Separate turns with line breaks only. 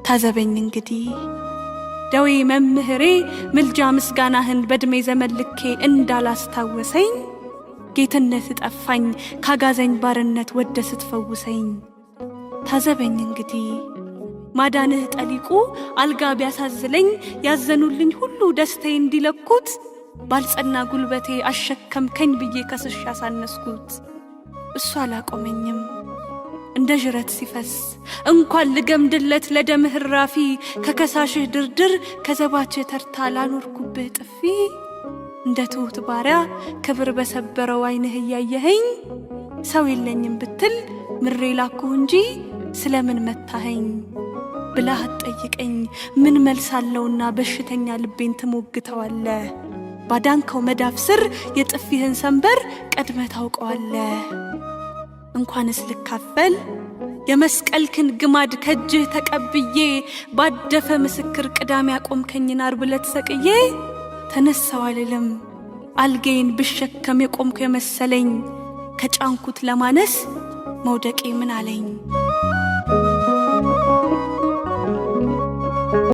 ታዘበኝ እንግዲህ ደዌ መምህሬ ምልጃ ምስጋናህን በእድሜ ዘመን ልኬ እንዳላስታወሰኝ ጌትነት ጠፋኝ ካጋዘኝ ባርነት ወደ ስትፈውሰኝ ታዘበኝ እንግዲህ ማዳንህ ጠሊቁ አልጋ ቢያሳዝለኝ ያዘኑልኝ ሁሉ ደስታዬ እንዲለኩት ባልጸና ጉልበቴ አሸከምከኝ ብዬ ከስሽ ያሳነስኩት እሱ አላቆመኝም እንደ ጅረት ሲፈስ እንኳን ልገምድለት ለደምህ ራፊ ከከሳሽህ ድርድር ከዘባችህ ተርታ ላኖርኩብህ ጥፊ እንደ ትሁት ባሪያ ክብር በሰበረው ዓይንህ እያየኸኝ ሰው የለኝም ብትል ምሬ ላኩህ እንጂ ስለምን መታኸኝ ብላህ አትጠይቀኝ ምን መልሳለውና በሽተኛ ልቤን ትሞግተዋለህ ባዳንከው መዳፍ ስር የጥፊህን ሰንበር ቀድመህ ታውቀዋለህ እንኳንስ ልካፈል የመስቀልክን ግማድ ከእጅህ ተቀብዬ ባደፈ ምስክር ቅዳሜ ያቆምከኝን ዓርብ ዕለት ሰቅዬ ተነሳው አልልም አልጋዬን ብሸከም የቆምኩ የመሰለኝ ከጫንኩት ለማነስ መውደቄ ምን አለኝ